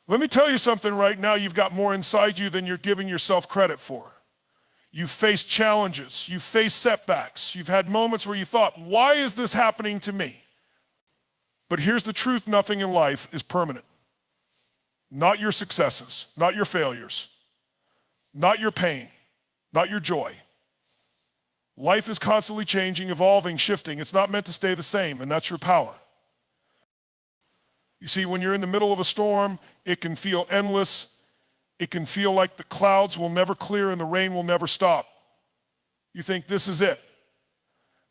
Let me tell you something right now, you've got more inside you than you're giving yourself credit for. You've faced challenges, you've faced setbacks, you've had moments where you thought, why is this happening to me? But here's the truth, nothing in life is permanent. Not your successes, not your failures, not your pain, not your joy. Life is constantly changing, evolving, shifting. It's not meant to stay the same, and that's your power. You see, when you're in the middle of a storm, it can feel endless. It can feel like the clouds will never clear and the rain will never stop. You think, this is it.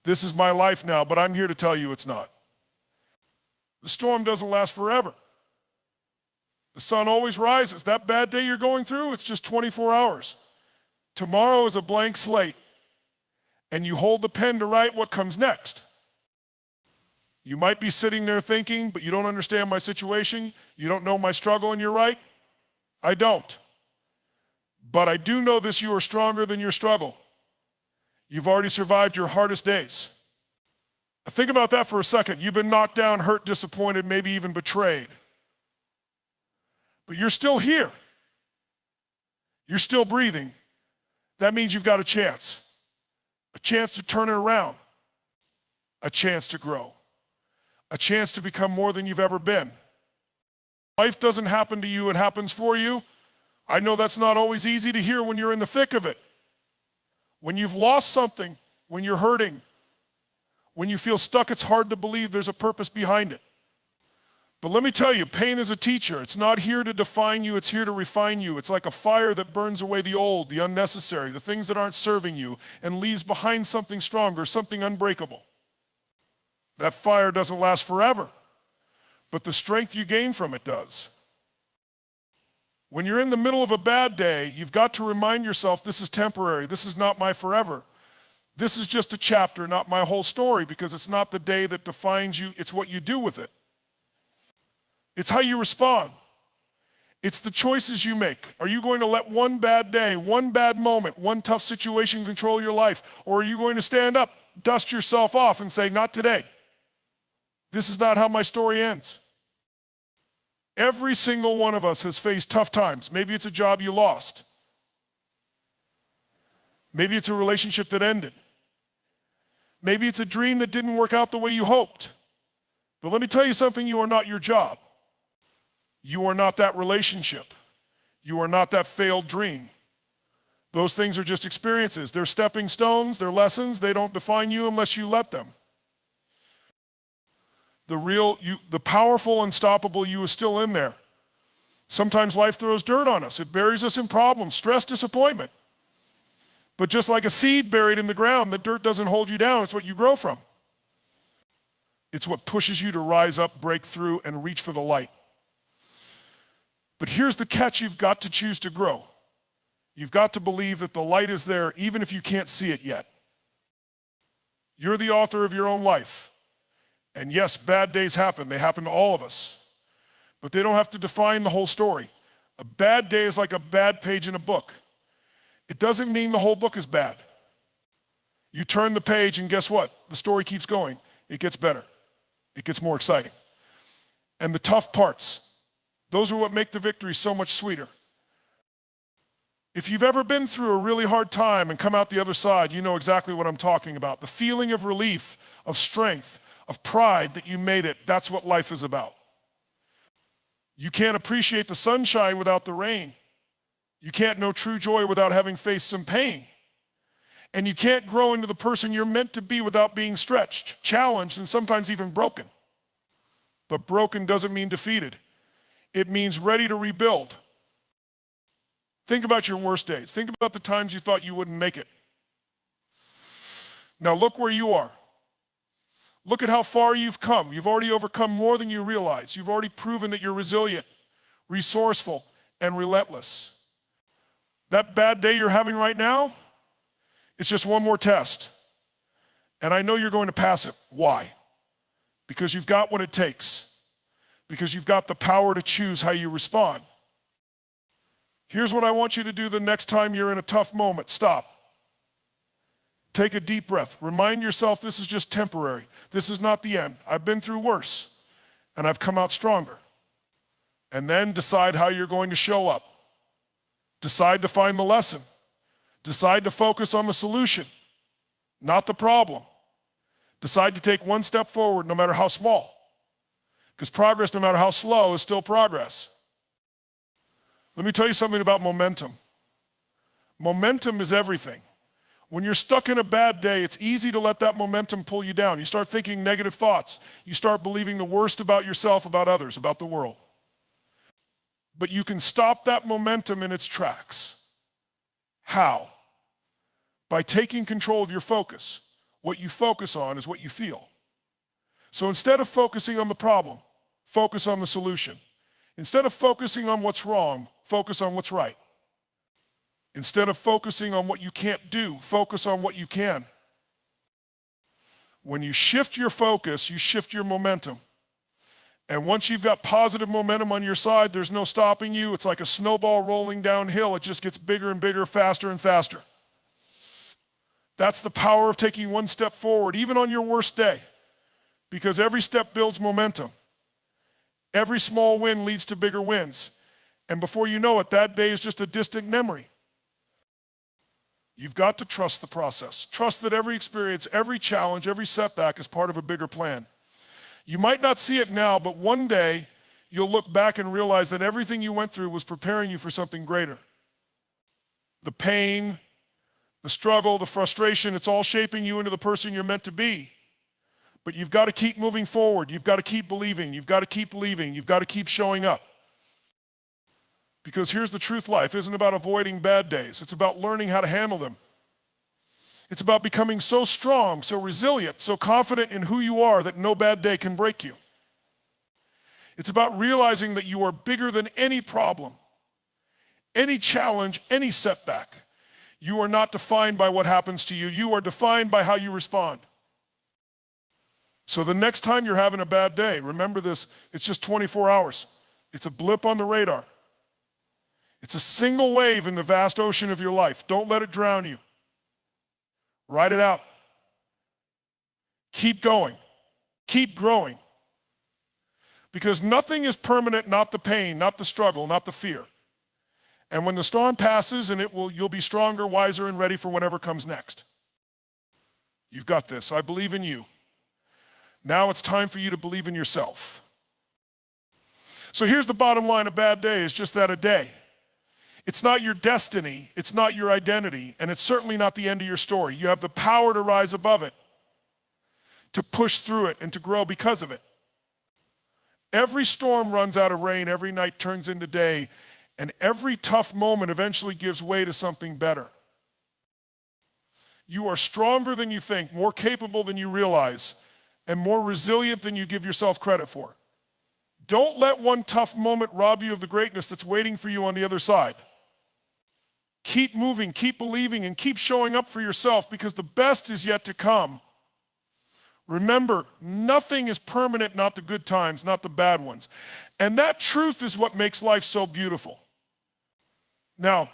This is my life now, but I'm here to tell you it's not. The storm doesn't last forever. The sun always rises. That bad day you're going through, it's just 24 hours. Tomorrow is a blank slate, and you hold the pen to write what comes next. You might be sitting there thinking, but you don't understand my situation. You don't know my struggle, and you're right. I don't. But I do know this, you are stronger than your struggle. You've already survived your hardest days. Think about that for a second. You've been knocked down, hurt, disappointed, maybe even betrayed. But you're still here. You're still breathing. That means you've got a chance to turn it around, a chance to grow, a chance to become more than you've ever been. Life doesn't happen to you, it happens for you. I know that's not always easy to hear when you're in the thick of it. When you've lost something, when you're hurting, when you feel stuck, it's hard to believe there's a purpose behind it. But let me tell you, pain is a teacher. It's not here to define you, it's here to refine you. It's like a fire that burns away the old, the unnecessary, the things that aren't serving you, and leaves behind something stronger, something unbreakable. That fire doesn't last forever, but the strength you gain from it does. When you're in the middle of a bad day, you've got to remind yourself, this is temporary, this is not my forever. This is just a chapter, not my whole story, because it's not the day that defines you, it's what you do with it. It's how you respond. It's the choices you make. Are you going to let one bad day, one bad moment, one tough situation control your life? Or are you going to stand up, dust yourself off and say, not today. This is not how my story ends. Every single one of us has faced tough times. Maybe it's a job you lost. Maybe it's a relationship that ended. Maybe it's a dream that didn't work out the way you hoped. But let me tell you something, you are not your job. You are not that relationship. You are not that failed dream. Those things are just experiences. They're stepping stones, they're lessons. They don't define you unless you let them. The real you, the powerful, unstoppable you is still in there. Sometimes life throws dirt on us. It buries us in problems, stress, disappointment. But just like a seed buried in the ground, the dirt doesn't hold you down. It's what you grow from. It's what pushes you to rise up, break through, and reach for the light. But here's the catch, you've got to choose to grow. You've got to believe that the light is there even if you can't see it yet. You're the author of your own life. And yes, bad days happen. They happen to all of us. But they don't have to define the whole story. A bad day is like a bad page in a book. It doesn't mean the whole book is bad. You turn the page and guess what? The story keeps going. It gets better. It gets more exciting. And the tough parts, those are what make the victory so much sweeter. If you've ever been through a really hard time and come out the other side, you know exactly what I'm talking about. The feeling of relief, of strength, of pride that you made it, that's what life is about. You can't appreciate the sunshine without the rain. You can't know true joy without having faced some pain. And you can't grow into the person you're meant to be without being stretched, challenged, and sometimes even broken. But broken doesn't mean defeated. It means ready to rebuild. Think about your worst days. Think about the times you thought you wouldn't make it. Now look where you are. Look at how far you've come. You've already overcome more than you realize. You've already proven that you're resilient, resourceful, and relentless. That bad day you're having right now, it's just one more test. And I know you're going to pass it. Why? Because you've got what it takes. Because you've got the power to choose how you respond. Here's what I want you to do the next time you're in a tough moment. Stop. Take a deep breath. Remind yourself this is just temporary. This is not the end. I've been through worse, and I've come out stronger. And then decide how you're going to show up. Decide to find the lesson. Decide to focus on the solution, not the problem. Decide to take one step forward no matter how small. Because progress, no matter how slow, is still progress. Let me tell you something about momentum. Momentum is everything. When you're stuck in a bad day, it's easy to let that momentum pull you down. You start thinking negative thoughts. You start believing the worst about yourself, about others, about the world. But you can stop that momentum in its tracks. How? By taking control of your focus. What you focus on is what you feel. So instead of focusing on the problem, focus on the solution. Instead of focusing on what's wrong, focus on what's right. Instead of focusing on what you can't do, focus on what you can. When you shift your focus, you shift your momentum. And once you've got positive momentum on your side, there's no stopping you. It's like a snowball rolling downhill. It just gets bigger and bigger, faster and faster. That's the power of taking one step forward, even on your worst day, because every step builds momentum. Every small win leads to bigger wins. And before you know it, that day is just a distant memory. You've got to trust the process. Trust that every experience, every challenge, every setback is part of a bigger plan. You might not see it now, but one day you'll look back and realize that everything you went through was preparing you for something greater. The pain, the struggle, the frustration, it's all shaping you into the person you're meant to be. But you've got to keep moving forward. You've got to keep believing. You've got to keep believing. You've got to keep showing up. Because here's the truth, life isn't about avoiding bad days. It's about learning how to handle them. It's about becoming so strong, so resilient, so confident in who you are that no bad day can break you. It's about realizing that you are bigger than any problem, any challenge, any setback. You are not defined by what happens to you. You are defined by how you respond. So the next time you're having a bad day, remember this, it's just 24 hours. It's a blip on the radar. It's a single wave in the vast ocean of your life. Don't let it drown you. Ride it out. Keep going. Keep growing. Because nothing is permanent, not the pain, not the struggle, not the fear. And when the storm passes, you'll be stronger, wiser, and ready for whatever comes next. You've got this. I believe in you. Now it's time for you to believe in yourself. So here's the bottom line: a bad day is just that, a day. It's not your destiny, it's not your identity, and it's certainly not the end of your story. You have the power to rise above it, to push through it, and to grow because of it. Every storm runs out of rain, every night turns into day, and every tough moment eventually gives way to something better. You are stronger than you think, more capable than you realize, and more resilient than you give yourself credit for. Don't let one tough moment rob you of the greatness that's waiting for you on the other side. Keep moving, keep believing, and keep showing up for yourself, because the best is yet to come. Remember, nothing is permanent, not the good times, not the bad ones. And that truth is what makes life so beautiful. Now,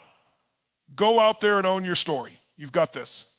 go out there and own your story. You've got this.